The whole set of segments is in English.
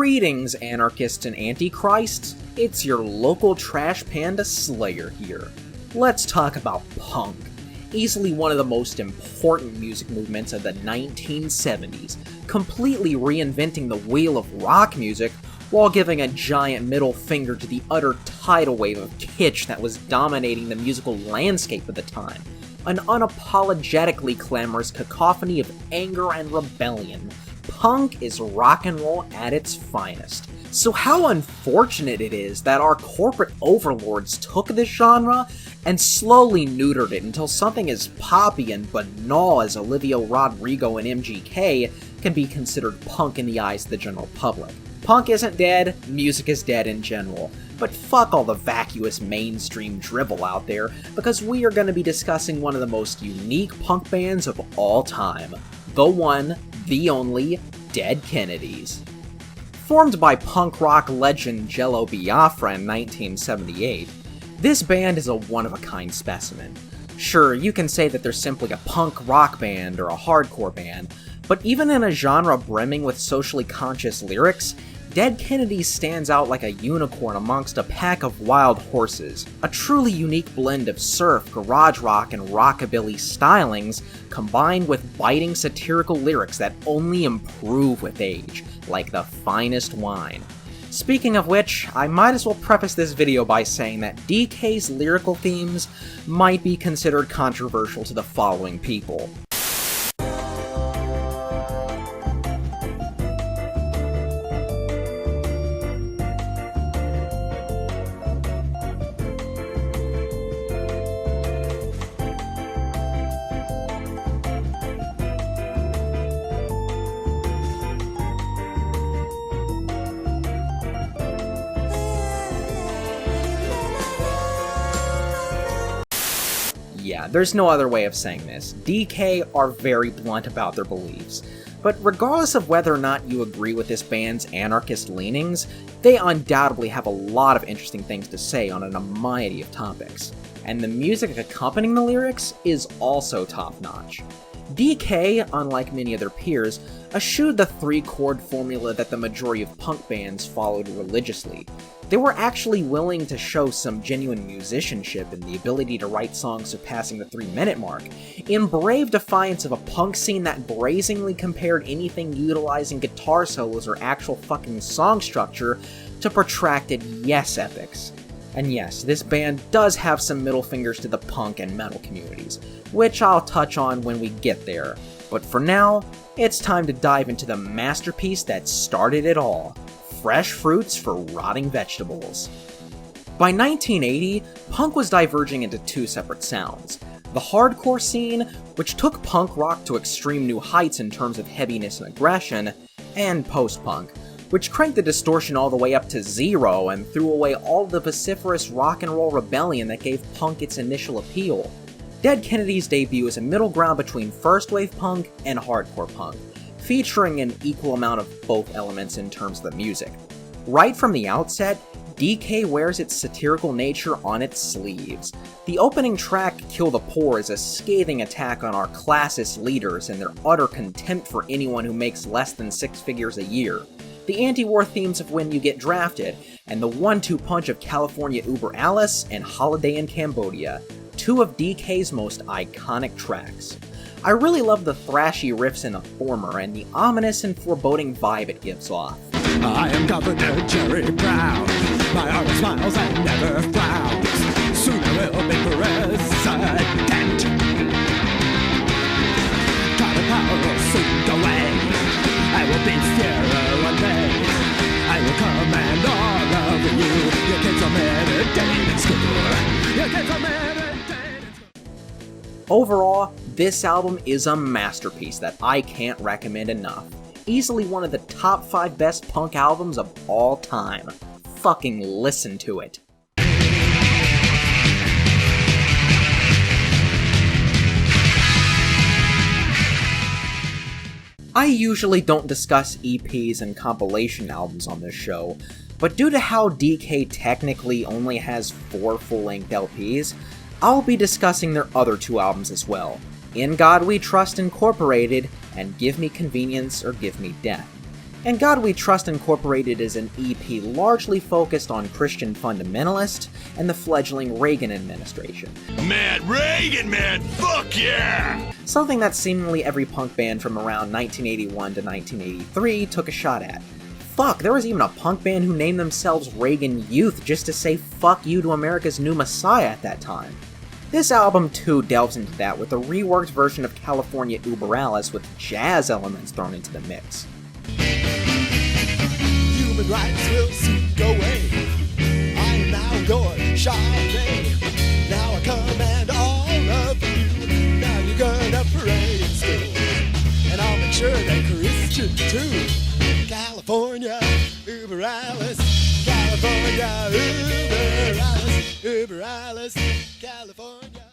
Greetings, anarchists and antichrists. It's your local trash panda Slayer here. Let's talk about punk. Easily one of the most important music movements of the 1970s, completely reinventing the wheel of rock music while giving a giant middle finger to the utter tidal wave of kitsch that was dominating the musical landscape at the time. An unapologetically clamorous cacophony of anger and rebellion. Punk is rock and roll at its finest. So how unfortunate it is that our corporate overlords took this genre and slowly neutered it until something as poppy and banal as Olivia Rodrigo and MGK can be considered punk in the eyes of the general public. Punk isn't dead, music is dead in general, but fuck all the vacuous mainstream drivel out there, because we are going to be discussing one of the most unique punk bands of all time. The one, the only, Dead Kennedys. Formed by punk rock legend Jello Biafra in 1978, this band is a one-of-a-kind specimen. Sure, you can say that they're simply a punk rock band or a hardcore band, but even in a genre brimming with socially conscious lyrics, Dead Kennedys stands out like a unicorn amongst a pack of wild horses, a truly unique blend of surf, garage rock, and rockabilly stylings, combined with biting satirical lyrics that only improve with age, like the finest wine. Speaking of which, I might as well preface this video by saying that DK's lyrical themes might be considered controversial to the following people. Yeah, there's no other way of saying this. DK are very blunt about their beliefs. But regardless of whether or not you agree with this band's anarchist leanings, they undoubtedly have a lot of interesting things to say on a variety of topics. And the music accompanying the lyrics is also top-notch. DK, unlike many of their peers, eschewed the three-chord formula that the majority of punk bands followed religiously. They were actually willing to show some genuine musicianship and the ability to write songs surpassing the 3-minute mark, in brave defiance of a punk scene that brazenly compared anything utilizing guitar solos or actual fucking song structure to protracted yes epics. And yes, this band does have some middle fingers to the punk and metal communities, which I'll touch on when we get there. But for now, it's time to dive into the masterpiece that started it all. Fresh fruits for rotting vegetables. By 1980, punk was diverging into two separate sounds. The hardcore scene, which took punk rock to extreme new heights in terms of heaviness and aggression, and post-punk, which cranked the distortion all the way up to zero and threw away all the vociferous rock and roll rebellion that gave punk its initial appeal. Dead Kennedys' debut is a middle ground between first wave punk and hardcore punk, featuring an equal amount of both elements in terms of the music. Right from the outset, DK wears its satirical nature on its sleeves. The opening track, Kill the Poor, is a scathing attack on our classist leaders and their utter contempt for anyone who makes less than 6 figures a year. The anti-war themes of When You Get Drafted, and the 1-2 punch of California Uber Alice and Holiday in Cambodia, two of DK's most iconic tracks. I really love the thrashy riffs in the former and the ominous and foreboding vibe it gives off. I am Governor Jerry Brown. My heart smiles and never frowns. Soon I will be president. Try power will soon go away. I will be fairer one day. I will command all of you. Your kids are meditating in school. Your kids are meditating in school. Overall, this album is a masterpiece that I can't recommend enough. Easily one of the top 5 best punk albums of all time. Fucking listen to it. I usually don't discuss EPs and compilation albums on this show, but due to how DK technically only has 4 full-length LPs, I'll be discussing their other 2 albums as well, In God We Trust Incorporated and Give Me Convenience or Give Me Death. And God We Trust Incorporated is an EP largely focused on Christian fundamentalists and the fledgling Reagan administration. Man, Reagan, man, fuck yeah! Something that seemingly every punk band from around 1981 to 1983 took a shot at. Fuck, there was even a punk band who named themselves Reagan Youth just to say fuck you to America's new messiah at that time. This album too delves into that with a reworked version of California Uber Alice with jazz elements thrown into the mix. Human rights will soon go away. I am now your Charlie. Now I command all of you. Now you're gonna parade in school. And I'll make sure that Christian too. California, Uber Alice. California, Uber Alice. Uber Alice, California.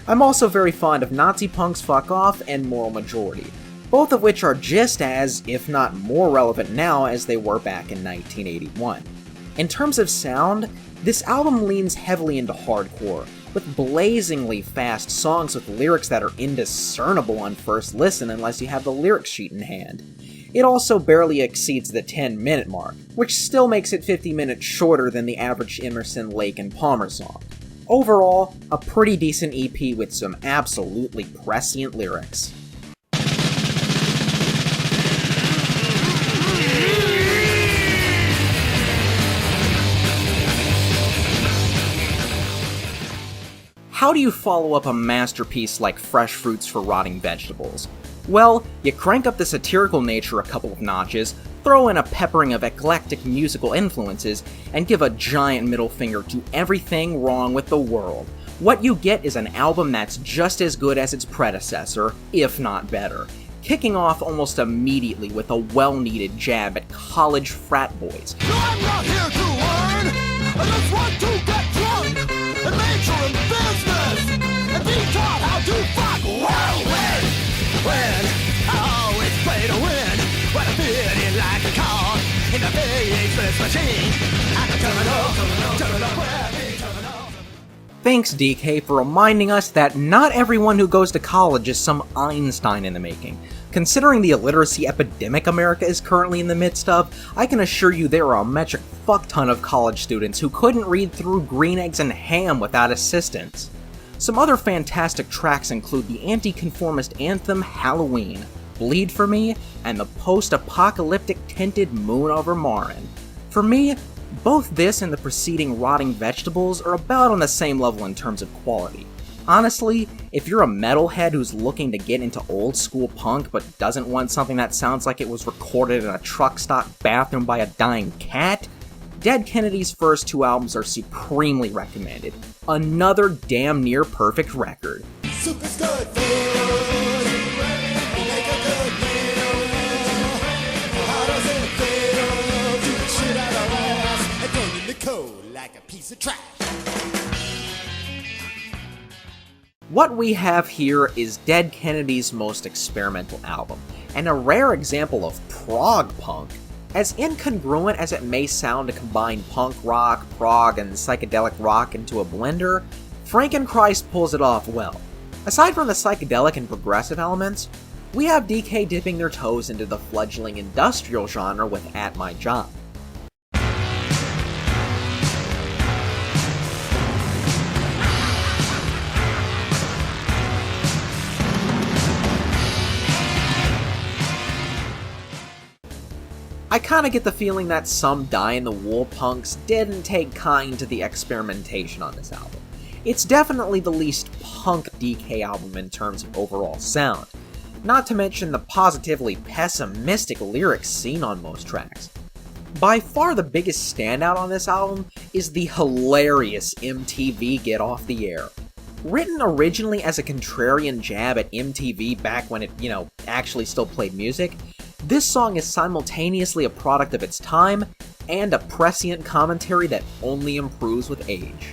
I'm also very fond of Nazi Punk's Fuck Off and Moral Majority, both of which are just as, if not more relevant now as they were back in 1981. In terms of sound, this album leans heavily into hardcore, with blazingly fast songs with lyrics that are indiscernible on first listen unless you have the lyric sheet in hand. It also barely exceeds the 10-minute mark, which still makes it 50 minutes shorter than the average Emerson, Lake, and Palmer song. Overall, a pretty decent EP with some absolutely prescient lyrics. How do you follow up a masterpiece like Fresh Fruits for Rotting Vegetables? Well, you crank up the satirical nature a couple of notches, throw in a peppering of eclectic musical influences, and give a giant middle finger to everything wrong with the world. What you get is an album that's just as good as its predecessor, if not better, kicking off almost immediately with a well-needed jab at college frat boys. No, I'm not here to learn. I just want to get drunk and major in business and be taught how to fuck well when I always play to win. When I'm feeling like a car in the VHS machine, I can turn it off, turn it off. Thanks, DK, for reminding us that not everyone who goes to college is some Einstein in the making. Considering the illiteracy epidemic America is currently in the midst of, I can assure you there are a metric fuck-ton of college students who couldn't read through Green Eggs and Ham without assistance. Some other fantastic tracks include the anti-conformist anthem Halloween, Bleed For Me, and the post-apocalyptic tinted Moon Over Marin. For me, both this and the preceding Rotting Vegetables are about on the same level in terms of quality. Honestly, if you're a metalhead who's looking to get into old school punk but doesn't want something that sounds like it was recorded in a truck stop bathroom by a dying cat, Dead Kennedy's first two albums are supremely recommended. Another damn near perfect record. Super's good food. Make a good meal. How does it feel to the shit out of ass and throw in the cold like a piece of trash? What we have here is Dead Kennedy's most experimental album, and a rare example of prog punk. As incongruent as it may sound to combine punk rock, prog, and psychedelic rock into a blender, Frankenchrist pulls it off well. Aside from the psychedelic and progressive elements, we have DK dipping their toes into the fledgling industrial genre with At My Job. I kinda get the feeling that some die-in-the-wool punks didn't take kind to the experimentation on this album. It's definitely the least punk DK album in terms of overall sound, not to mention the positively pessimistic lyrics seen on most tracks. By far the biggest standout on this album is the hilarious MTV Get Off the Air. Written originally as a contrarian jab at MTV back when it, actually still played music, this song is simultaneously a product of its time and a prescient commentary that only improves with age.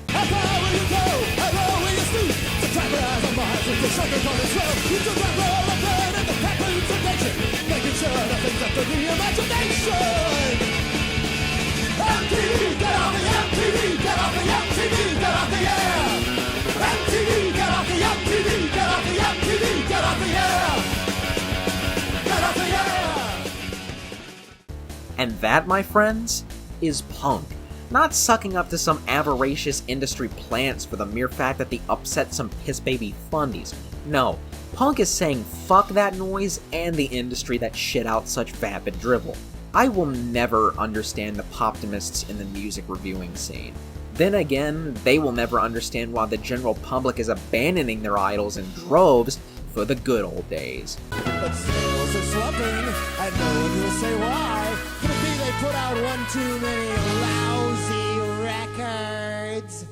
And that, my friends, is punk. Not sucking up to some avaricious industry plants for the mere fact that they upset some piss-baby fundies. No, punk is saying fuck that noise and the industry that shit out such vapid drivel. I will never understand the poptimists in the music reviewing scene. Then again, they will never understand why the general public is abandoning their idols in droves for the good old days. But sales are slumping, and no one will say why. Could it be they put out one too many lousy records?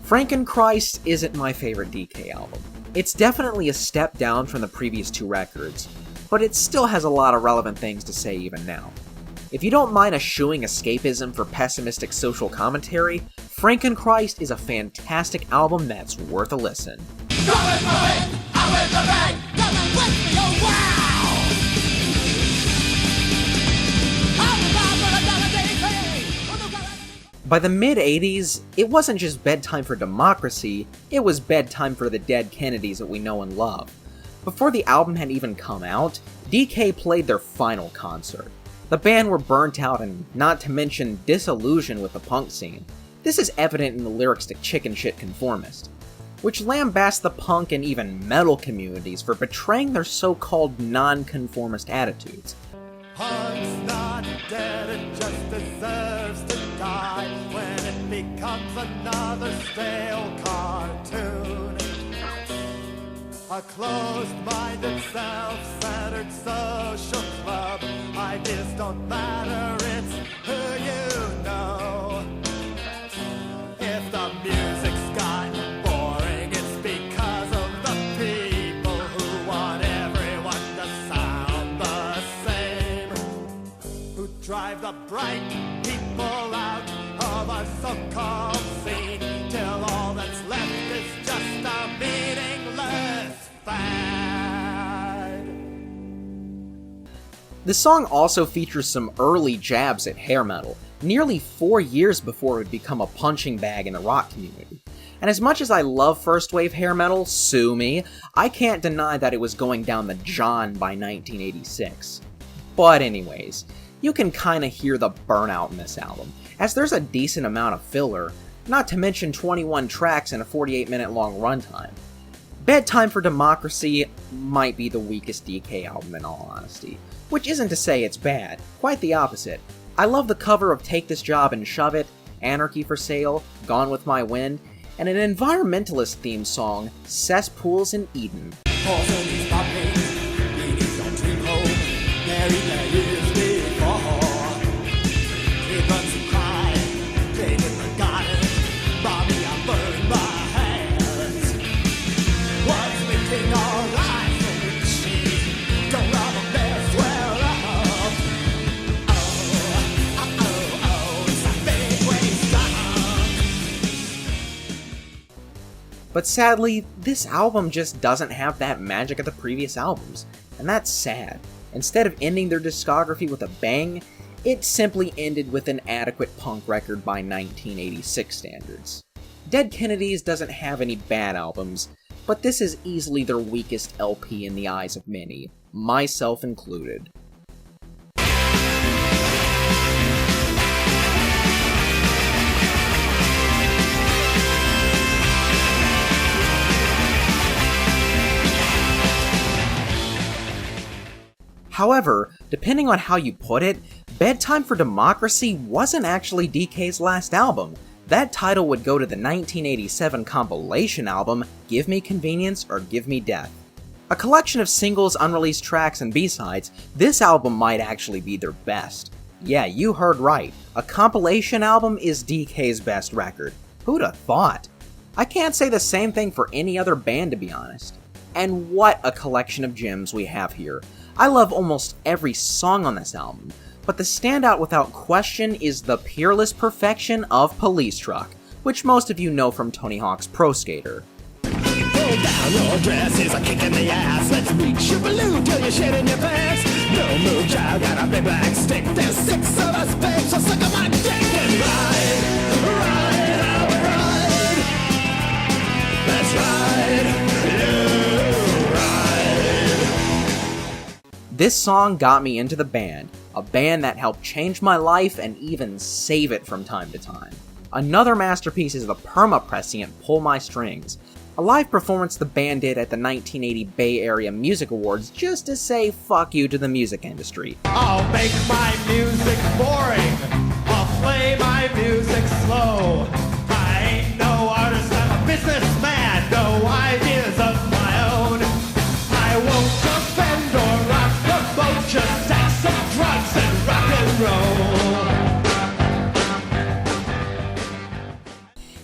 Frankenchrist isn't my favorite DK album. It's definitely a step down from the previous two records, but it still has a lot of relevant things to say even now. If you don't mind eschewing escapism for pessimistic social commentary, Frankenchrist is a fantastic album that's worth a listen. By the mid-80s, it wasn't just Bedtime for Democracy, it was Bedtime for the Dead Kennedys that we know and love. Before the album had even come out, DK played their final concert. The band were burnt out and, not to mention, disillusioned with the punk scene. This is evident in the lyrics to Chicken Shit Conformist, which lambasts the punk and even metal communities for betraying their so-called non-conformist attitudes. Punk's not dead, it just deserves to die when it becomes another stale cartoon. A closed-minded, self-centered social club. Ideas don't matter, it's who you know. If the music's gotten boring, it's because of the people who want everyone to sound the same. Who drive the bright people out of our so-called scene, till all that's left is just a meaningless fad. The song also features some early jabs at hair metal, nearly 4 years before it would become a punching bag in the rock community. And as much as I love first wave hair metal, sue me, I can't deny that it was going down the John by 1986. But anyways, you can kinda hear the burnout in this album, as there's a decent amount of filler, not to mention 21 tracks and a 48-minute long runtime. Bedtime for Democracy might be the weakest DK album in all honesty, which isn't to say it's bad, quite the opposite. I love the cover of Take This Job and Shove It, Anarchy for Sale, Gone With My Wind, and an environmentalist themed song, Cesspools in Eden. But sadly, this album just doesn't have that magic of the previous albums, and that's sad. Instead of ending their discography with a bang, it simply ended with an adequate punk record by 1986 standards. Dead Kennedys doesn't have any bad albums, but this is easily their weakest LP in the eyes of many, myself included. However, depending on how you put it, Bedtime for Democracy wasn't actually DK's last album. That title would go to the 1987 compilation album, Give Me Convenience or Give Me Death. A collection of singles, unreleased tracks, and B-sides, this album might actually be their best. Yeah, you heard right. A compilation album is DK's best record. Who'd have thought? I can't say the same thing for any other band, to be honest. And what a collection of gems we have here. I love almost every song on this album, but the standout without question is the peerless perfection of Police Truck, which most of you know from Tony Hawk's Pro Skater. Pull down your dress is a kick in the ass. Let's reach your balloon till you're shit in your pants. No move, child, got a big black stick. There's 6 of us, babe, so suck on my dick and ride, ride, I will ride. That's right, you ride. This song got me into the band. a band that helped change my life and even save it from time to time. Another masterpiece is the Perma-Prescient Pull My Strings, a live performance the band did at the 1980 Bay Area Music Awards just to say fuck you to the music industry. I'll make my music boring. I'll play my music slow. I ain't no artist, I'm a businessman. No ideas of my own. I won't defend or rock the boat, just sex, some drugs, and rock and roll.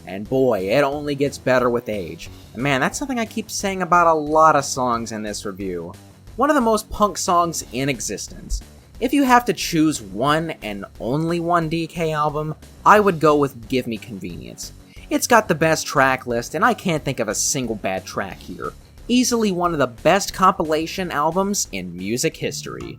And boy, it only gets better with age. And man, that's something I keep saying about a lot of songs in this review. One of the most punk songs in existence. If you have to choose one and only one DK album, I would go with Give Me Convenience. It's got the best track list, and I can't think of a single bad track here. Easily one of the best compilation albums in music history.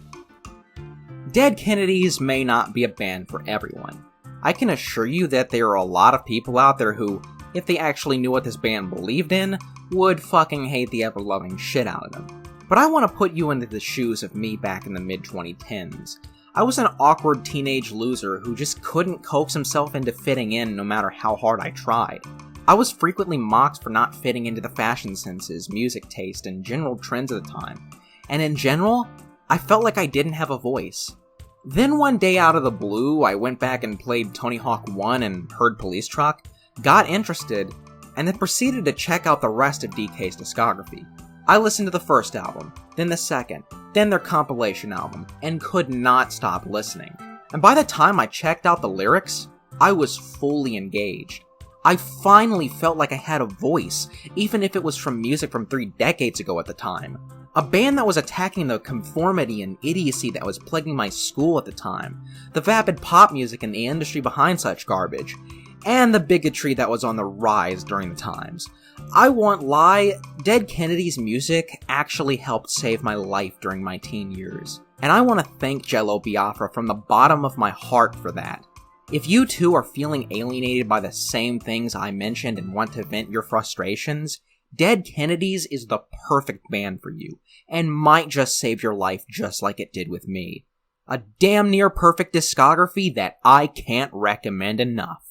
Dead Kennedys may not be a band for everyone. I can assure you that there are a lot of people out there who, if they actually knew what this band believed in, would fucking hate the ever-loving shit out of them. But I want to put you into the shoes of me back in the mid-2010s. I was an awkward teenage loser who just couldn't coax himself into fitting in no matter how hard I tried. I was frequently mocked for not fitting into the fashion senses, music taste, and general trends of the time. And in general, I felt like I didn't have a voice. Then one day out of the blue, I went back and played Tony Hawk 1 and heard Police Truck, got interested, and then proceeded to check out the rest of DK's discography. I listened to the first album, then the second, then their compilation album, and could not stop listening. And by the time I checked out the lyrics, I was fully engaged. I finally felt like I had a voice, even if it was from music from 3 decades ago at the time. A band that was attacking the conformity and idiocy that was plaguing my school at the time, the vapid pop music and the industry behind such garbage, and the bigotry that was on the rise during the times. I won't lie, Dead Kennedys music actually helped save my life during my teen years, and I want to thank Jello Biafra from the bottom of my heart for that. If you too are feeling alienated by the same things I mentioned and want to vent your frustrations, Dead Kennedys is the perfect band for you, and might just save your life just like it did with me. A damn near perfect discography that I can't recommend enough.